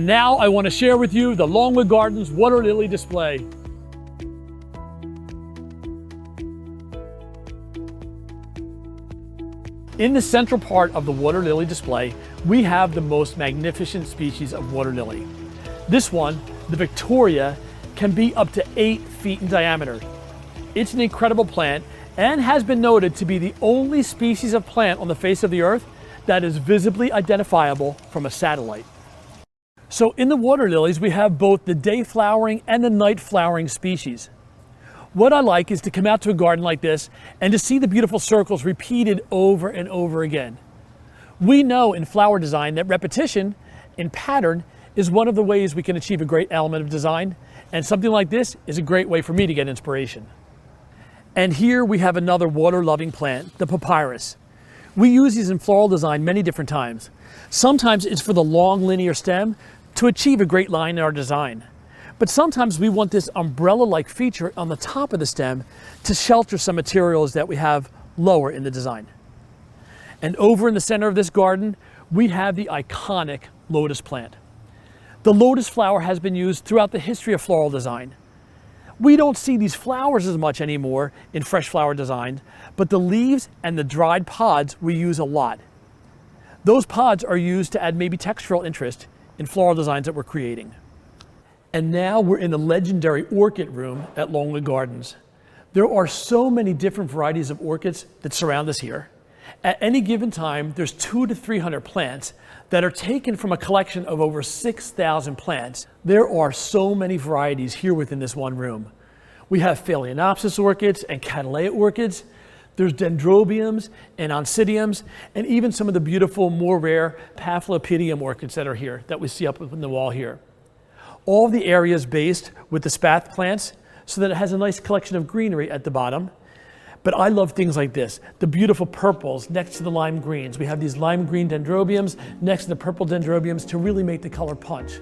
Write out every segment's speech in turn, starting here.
And now I want to share with you the Longwood Gardens water lily display. In the central part of the water lily display, we have the most magnificent species of water lily. This one, the Victoria, can be up to 8 feet in diameter. It's an incredible plant and has been noted to be the only species of plant on the face of the earth that is visibly identifiable from a satellite. So in the water lilies, we have both the day flowering and the night flowering species. What I like is to come out to a garden like this and to see the beautiful circles repeated over and over again. We know in flower design that repetition in pattern is one of the ways we can achieve a great element of design, and something like this is a great way for me to get inspiration. And here we have another water-loving plant, the papyrus. We use these in floral design many different times. Sometimes it's for the long linear stem to achieve a great line in our design. But sometimes we want this umbrella-like feature on the top of the stem to shelter some materials that we have lower in the design. And over in the center of this garden, we have the iconic lotus plant. The lotus flower has been used throughout the history of floral design. We don't see these flowers as much anymore in fresh flower designs, but the leaves and the dried pods we use a lot. Those pods are used to add maybe textural interest in floral designs that we're creating. And now we're in the legendary orchid room at Longwood Gardens. There are so many different varieties of orchids that surround us here. At any given time, there's 200 to 300 plants that are taken from a collection of over 6,000 plants. There are so many varieties here within this one room. We have Phalaenopsis orchids and Cattleya orchids. There's dendrobiums and oncidiums, and even some of the beautiful, more rare Paphlopedium orchids that are here that we see up on the wall here. All the areas based with the spath plants so that it has a nice collection of greenery at the bottom. But I love things like this, the beautiful purples next to the lime greens. We have these lime green dendrobiums next to the purple dendrobiums to really make the color punch.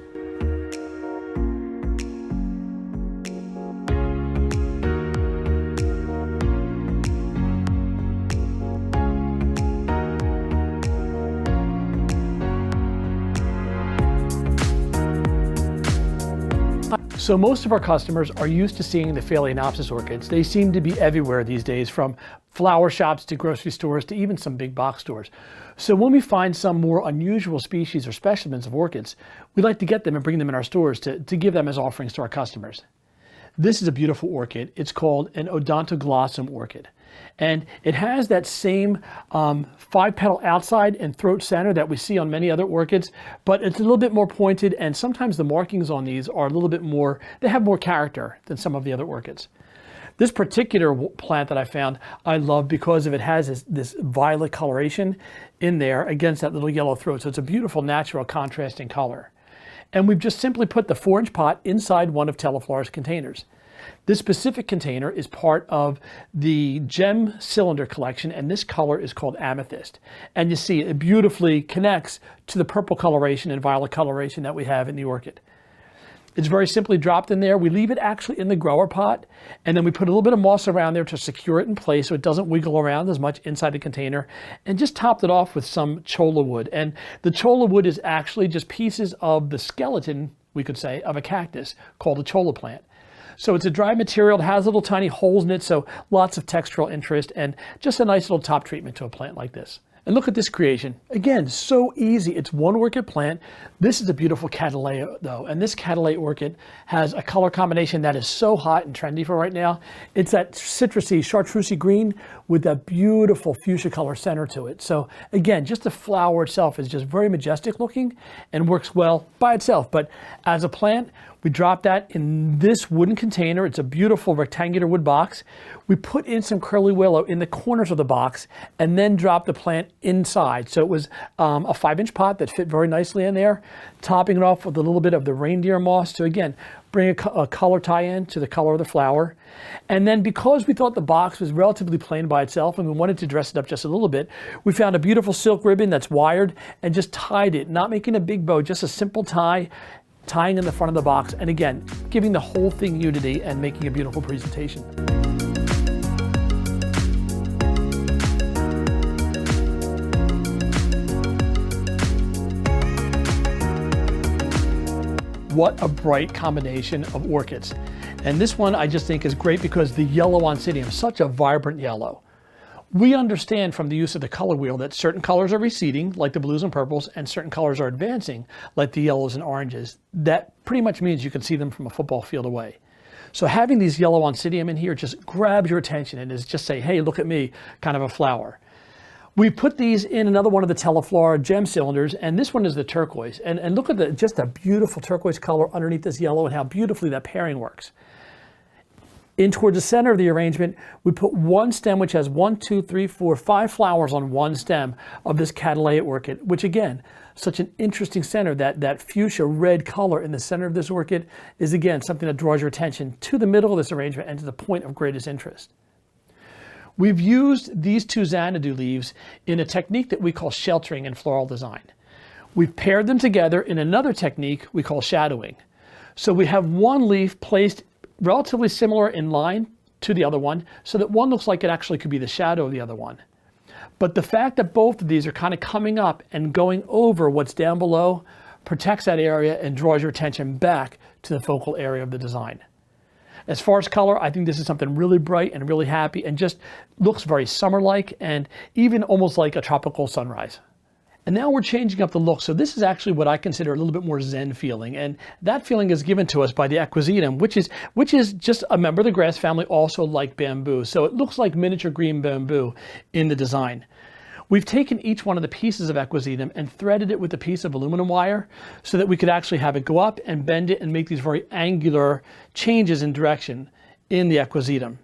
So most of our customers are used to seeing the Phalaenopsis orchids. They seem to be everywhere these days, from flower shops to grocery stores to even some big box stores. So when we find some more unusual species or specimens of orchids, we like to get them and bring them in our stores to give them as offerings to our customers. This is a beautiful orchid. It's called an odontoglossum orchid. And it has that same 5-petal outside and throat center that we see on many other orchids, but it's a little bit more pointed, and sometimes the markings on these are a little bit more, they have more character than some of the other orchids. This particular plant that I found, I love because of it has this violet coloration in there against that little yellow throat. So it's a beautiful, natural, contrasting color. And we've just simply put the 4-inch pot inside one of Teleflora's containers. This specific container is part of the gem cylinder collection, and this color is called amethyst. And you see it beautifully connects to the purple coloration and violet coloration that we have in the orchid. It's very simply dropped in there. We leave it actually in the grower pot, and then we put a little bit of moss around there to secure it in place so it doesn't wiggle around as much inside the container, and just topped it off with some cholla wood. And the cholla wood is actually just pieces of the skeleton, we could say, of a cactus called a cholla plant. So it's a dry material, it has little tiny holes in it, so lots of textural interest and just a nice little top treatment to a plant like this. And look at this creation. Again, so easy. It's one orchid plant. This is a beautiful Cattleya though, and this Cattleya orchid has a color combination that is so hot and trendy for right now. It's that citrusy, chartreusey green with that beautiful fuchsia color center to it. So again, just the flower itself is just very majestic looking and works well by itself. But as a plant, we drop that in this wooden container. It's a beautiful rectangular wood box. We put in some curly willow in the corners of the box and then drop the plant inside. So it was a 5-inch pot that fit very nicely in there, topping it off with a little bit of the reindeer moss to, again, bring a color tie-in to the color of the flower. And then because we thought the box was relatively plain by itself and we wanted to dress it up just a little bit, we found a beautiful silk ribbon that's wired and just tied it, not making a big bow, just a simple tie, tying in the front of the box, and again, giving the whole thing unity and making a beautiful presentation. What a bright combination of orchids. And this one I just think is great because the yellow oncidium is such a vibrant yellow. We understand from the use of the color wheel that certain colors are receding, like the blues and purples, and certain colors are advancing, like the yellows and oranges. That pretty much means you can see them from a football field away. So having these yellow oncidium in here just grabs your attention and is just say, hey, look at me, kind of a flower. We put these in another one of the Teleflora gem cylinders, and this one is the turquoise. And look at just a beautiful turquoise color underneath this yellow and how beautifully that pairing works. In towards the center of the arrangement, we put one stem which has 1, 2, 3, 4, 5 flowers on one stem of this Cattleya orchid, which again, such an interesting center. That fuchsia red color in the center of this orchid is again something that draws your attention to the middle of this arrangement and to the point of greatest interest. We've used these two Xanadu leaves in a technique that we call sheltering in floral design. We've paired them together in another technique we call shadowing. So we have one leaf placed relatively similar in line to the other one, so that one looks like it actually could be the shadow of the other one. But the fact that both of these are kind of coming up and going over what's down below protects that area and draws your attention back to the focal area of the design. As far as color, I think this is something really bright and really happy and just looks very summer-like and even almost like a tropical sunrise. And now we're changing up the look. So this is actually what I consider a little bit more Zen feeling. And that feeling is given to us by the Equisetum, which is just a member of the grass family, also like bamboo. So it looks like miniature green bamboo in the design. We've taken each one of the pieces of Equisetum and threaded it with a piece of aluminum wire so that we could actually have it go up and bend it and make these very angular changes in direction in the Equisetum.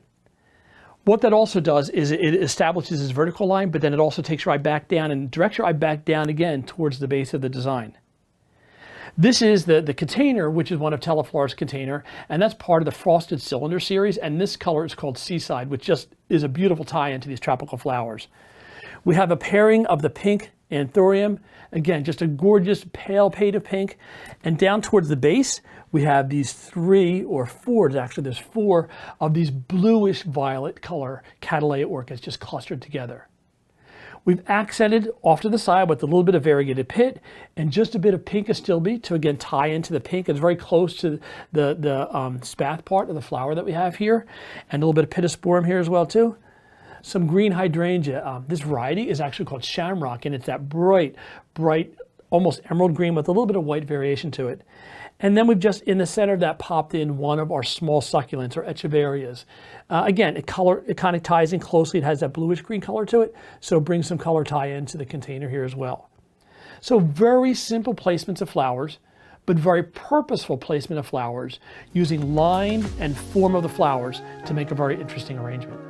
What that also does is it establishes this vertical line, but then it also takes your eye back down and directs your eye back down again towards the base of the design. This is the container, which is one of Teleflora's container, and that's part of the Frosted Cylinder series, and this color is called Seaside, which just is a beautiful tie-in to these tropical flowers. We have a pairing of the pink anthurium, again, just a gorgeous pale shade of pink, and down towards the base, we have these 3 or 4, actually there's 4 of these bluish violet color Cattleya orchids just clustered together. We've accented off to the side with a little bit of variegated pit and just a bit of pink astilbe to again tie into the pink. It's very close to the spathe part of the flower that we have here, and a little bit of pittosporum here as well too. Some green hydrangea. This variety is actually called Shamrock, and it's that bright, almost emerald green with a little bit of white variation to it. And then we've just, in the center of that, popped in one of our small succulents, or echeverias. Again, it kind of ties in closely. It has that bluish green color to it, so it brings some color tie into the container here as well. So very simple placements of flowers, but very purposeful placement of flowers, using line and form of the flowers to make a very interesting arrangement.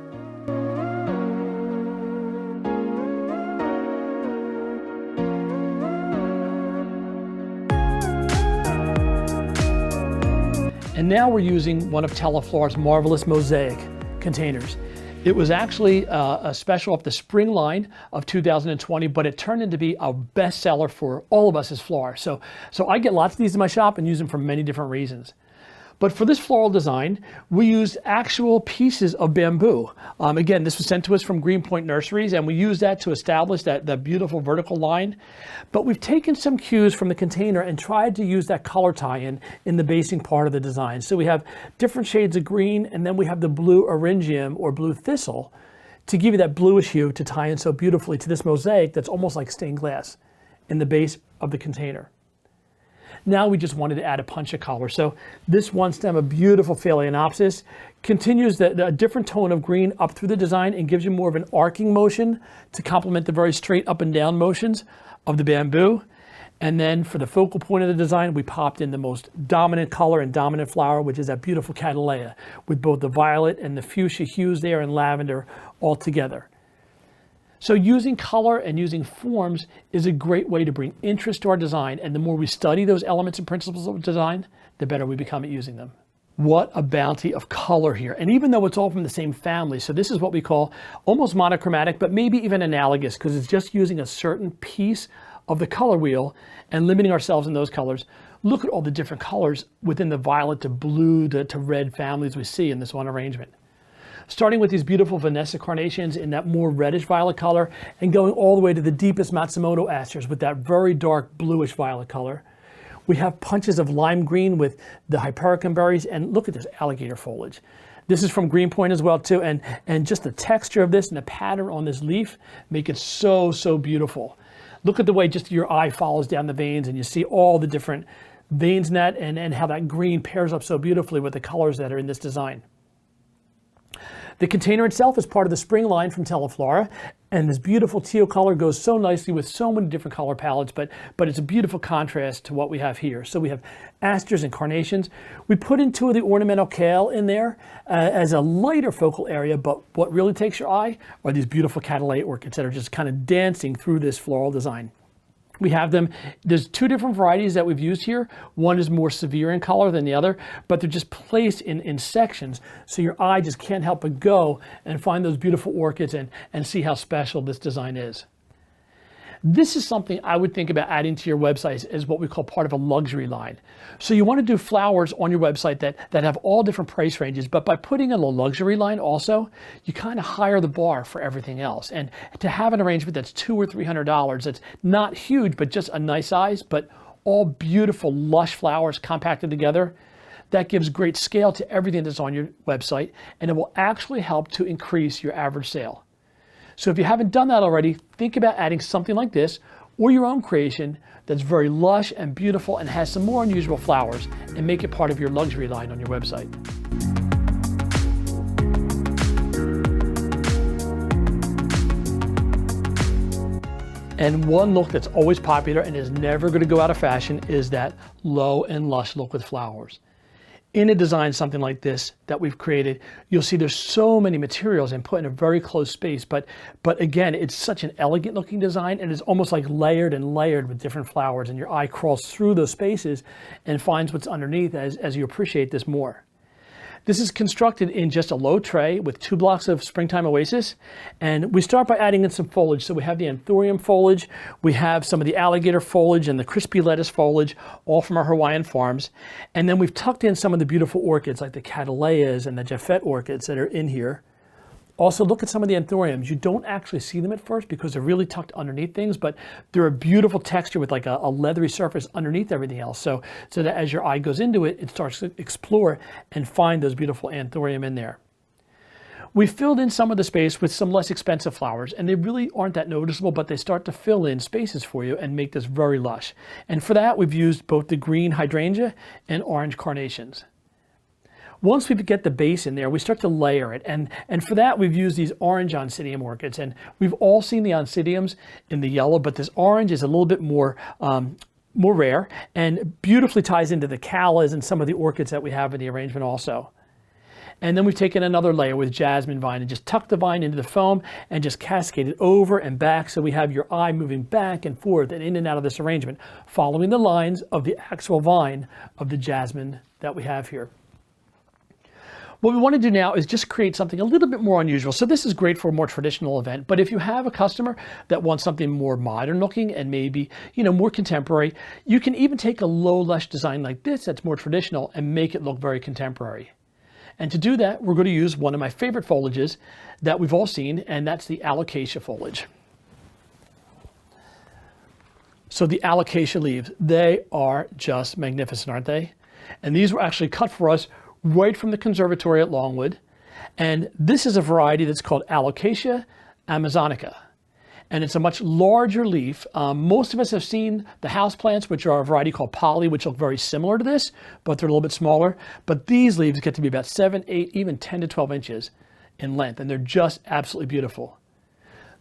And now we're using one of Teleflora's marvelous mosaic containers. It was actually a special of the spring line of 2020, but it turned into be a bestseller for all of us as florists. So I get lots of these in my shop and use them for many different reasons. But for this floral design, we used actual pieces of bamboo. Again, this was sent to us from Greenpoint Nurseries, and we used that to establish that beautiful vertical line. But we've taken some cues from the container and tried to use that color tie-in in the basing part of the design. So we have different shades of green, and then we have the blue eryngium or blue thistle to give you that bluish hue to tie in so beautifully to this mosaic that's almost like stained glass in the base of the container. Now we just wanted to add a punch of color. So this one stem of beautiful Phalaenopsis continues the different tone of green up through the design and gives you more of an arcing motion to complement the very straight up and down motions of the bamboo. And then for the focal point of the design, we popped in the most dominant color and dominant flower, which is that beautiful Cattleya with both the violet and the fuchsia hues there and lavender all together. So using color and using forms is a great way to bring interest to our design, and the more we study those elements and principles of design, the better we become at using them. What a bounty of color here. And even though it's all from the same family, so this is what we call almost monochromatic, but maybe even analogous, because it's just using a certain piece of the color wheel and limiting ourselves in those colors. Look at all the different colors within the violet to blue to red families we see in this one arrangement. Starting with these beautiful Vanessa carnations in that more reddish violet color and going all the way to the deepest Matsumoto asters with that very dark bluish violet color. We have punches of lime green with the hypericum berries, and look at this alligator foliage. This is from Greenpoint as well too, and just the texture of this and the pattern on this leaf make it so, so beautiful. Look at the way just your eye follows down the veins and you see all the different veins in that, and how that green pairs up so beautifully with the colors that are in this design. The container itself is part of the spring line from Teleflora, and this beautiful teal color goes so nicely with so many different color palettes, but it's a beautiful contrast to what we have here. So we have asters and carnations. We put in 2 of the ornamental kale in there as a lighter focal area, but what really takes your eye are these beautiful Cattleya orchids that are just kind of dancing through this floral design. We have them, there's 2 different varieties that we've used here. One is more severe in color than the other, but they're just placed in sections, so your eye just can't help but go and find those beautiful orchids and see how special this design is. This is something I would think about adding to your website as what we call part of a luxury line. So you want to do flowers on your website that have all different price ranges, but by putting in a luxury line also, you kind of higher the bar for everything else. And to have an arrangement that's $200 or $300, that's not huge, but just a nice size, but all beautiful lush flowers compacted together, that gives great scale to everything that's on your website, and it will actually help to increase your average sale. So if you haven't done that already, think about adding something like this or your own creation that's very lush and beautiful and has some more unusual flowers, and make it part of your luxury line on your website. And one look that's always popular and is never going to go out of fashion is that low and lush look with flowers. In a design something like this that we've created, you'll see there's so many materials and put in a very close space, but again, it's such an elegant looking design, and it's almost like layered and layered with different flowers, and your eye crawls through those spaces and finds what's underneath as you appreciate this more. This is constructed in just a low tray with 2 blocks of Springtime Oasis, and we start by adding in some foliage. So we have the anthurium foliage, we have some of the alligator foliage and the crispy lettuce foliage, all from our Hawaiian farms, and then we've tucked in some of the beautiful orchids like the Cattleyas and the Japhet orchids that are in here. Also, look at some of the anthuriums. You don't actually see them at first because they're really tucked underneath things, but they're a beautiful texture with like a leathery surface underneath everything else. So that as your eye goes into it, it starts to explore and find those beautiful anthurium in there. We filled in some of the space with some less expensive flowers, and they really aren't that noticeable, but they start to fill in spaces for you and make this very lush. And for that, we've used both the green hydrangea and orange carnations. Once we get the base in there, we start to layer it. And for that, we've used these orange oncidium orchids. And we've all seen the oncidiums in the yellow, but this orange is a little bit more rare and beautifully ties into the callas and some of the orchids that we have in the arrangement also. And then we've taken another layer with jasmine vine and just tucked the vine into the foam and just cascaded over and back, so we have your eye moving back and forth and in and out of this arrangement, following the lines of the actual vine of the jasmine that we have here. What we want to do now is just create something a little bit more unusual. So this is great for a more traditional event, but if you have a customer that wants something more modern looking and maybe, more contemporary, you can even take a low lush design like this that's more traditional and make it look very contemporary. And to do that, we're going to use one of my favorite foliages that we've all seen, and that's the alocasia foliage. So the alocasia leaves, they are just magnificent, aren't they? And these were actually cut for us right from the conservatory at Longwood. And this is a variety that's called Alocasia amazonica. And it's a much larger leaf. Most of us have seen the houseplants, which are a variety called Polly, which look very similar to this, but they're a little bit smaller. But these leaves get to be about 7, 8, even 10 to 12 inches in length, and they're just absolutely beautiful.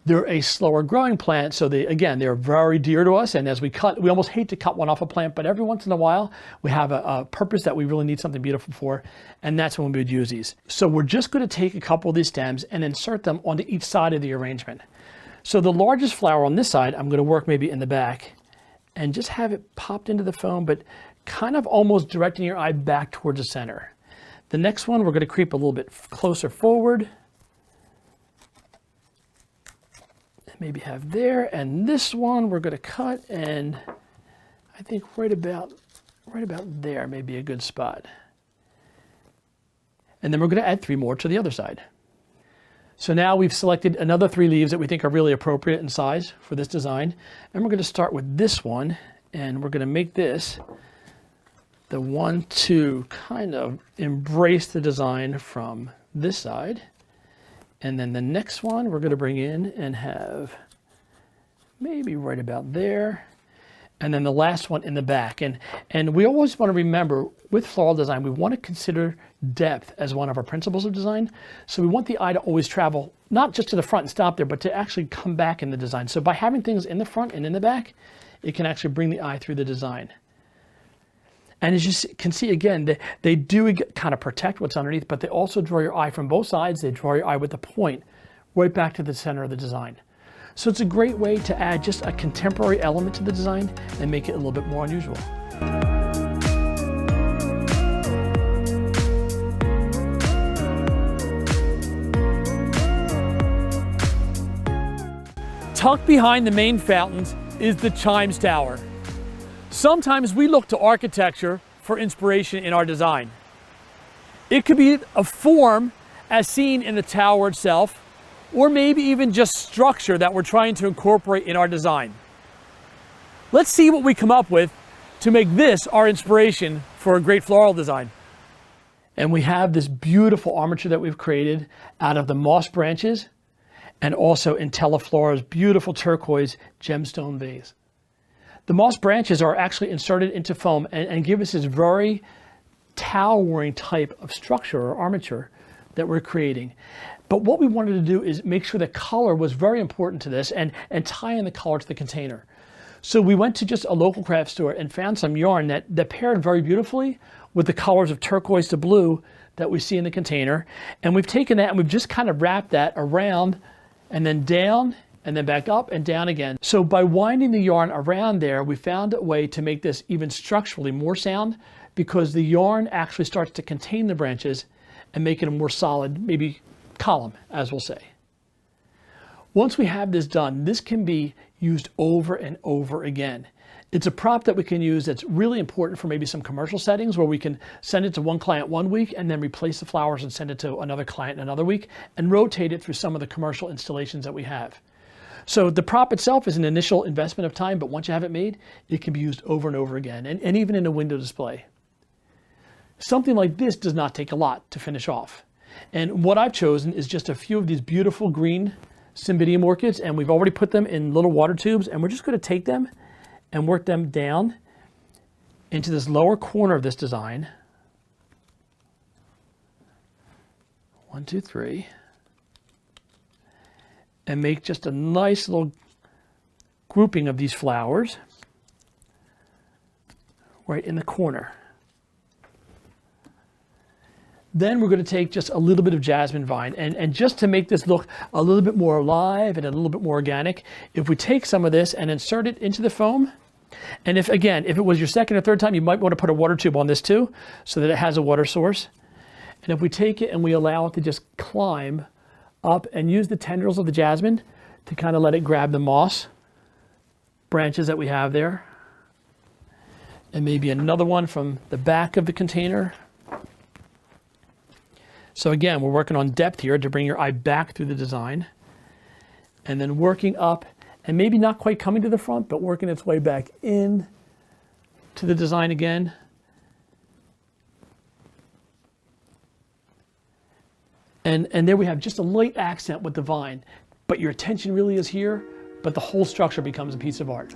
They're a slower growing plant, so they're very dear to us, and as we cut, we almost hate to cut one off a plant, but every once in a while, we have a purpose that we really need something beautiful for, and that's when we would use these. So we're just going to take a couple of these stems and insert them onto each side of the arrangement. So the largest flower on this side, I'm going to work maybe in the back, and just have it popped into the foam, but kind of almost directing your eye back towards the center. The next one, we're going to creep a little bit closer forward. Maybe have there, and this one we're going to cut, and I think right about there may be a good spot. And then we're going to add 3 more to the other side. So now we've selected another 3 leaves that we think are really appropriate in size for this design, and we're going to start with this one, and we're going to make this the one to kind of embrace the design from this side. And then the next one we're going to bring in and have maybe right about there. And then the last one in the back. And we always want to remember with floral design, we want to consider depth as one of our principles of design. So we want the eye to always travel, not just to the front and stop there, but to actually come back in the design. So by having things in the front and in the back, it can actually bring the eye through the design. And as you can see, again, they do kind of protect what's underneath, but they also draw your eye from both sides. They draw your eye with the point right back to the center of the design. So it's a great way to add just a contemporary element to the design and make it a little bit more unusual. Tucked behind the main fountains is the Chimes Tower. Sometimes we look to architecture for inspiration in our design. It could be a form as seen in the tower itself, or maybe even just structure that we're trying to incorporate in our design. Let's see what we come up with to make this our inspiration for a great floral design. And we have this beautiful armature that we've created out of the moss branches and also in Teleflora's beautiful turquoise gemstone vase. The moss branches are actually inserted into foam and give us this very towering type of structure or armature that we're creating. But what we wanted to do is make sure that color was very important to this and tie in the color to the container. So we went to just a local craft store and found some yarn that paired very beautifully with the colors of turquoise to blue that we see in the container. And we've taken that and we've just kind of wrapped that around and then down and then back up and down again. So by winding the yarn around there, we found a way to make this even structurally more sound because the yarn actually starts to contain the branches and make it a more solid, maybe column, as we'll say. Once we have this done, this can be used over and over again. It's a prop that we can use that's really important for maybe some commercial settings where we can send it to one client one week and then replace the flowers and send it to another client another week and rotate it through some of the commercial installations that we have. So the prop itself is an initial investment of time, but once you have it made, it can be used over and over again, and even in a window display. Something like this does not take a lot to finish off. And what I've chosen is just a few of these beautiful green Cymbidium orchids, and we've already put them in little water tubes, and we're just going to take them and work them down into this lower corner of this design. 1, 2, 3. And make just a nice little grouping of these flowers right in the corner. Then we're going to take just a little bit of jasmine vine and just to make this look a little bit more alive and a little bit more organic, if we take some of this and insert it into the foam, and if it was your second or third time, you might want to put a water tube on this too so that it has a water source. And if we take it and we allow it to just climb up and use the tendrils of the jasmine to kind of let it grab the moss branches that we have there. And maybe another one from the back of the container. So again, we're working on depth here to bring your eye back through the design. And then working up and maybe not quite coming to the front, but working its way back in to the design again. And there we have just a light accent with the vine, but your attention really is here, but the whole structure becomes a piece of art.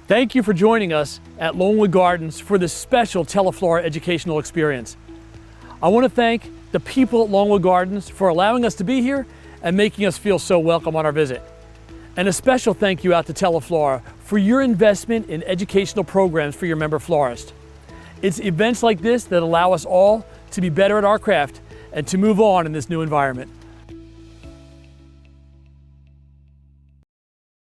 Thank you for joining us at Longwood Gardens for this special Teleflora educational experience. I want to thank the people at Longwood Gardens for allowing us to be here and making us feel so welcome on our visit. And a special thank you out to Teleflora for your investment in educational programs for your member florists. It's events like this that allow us all to be better at our craft and to move on in this new environment.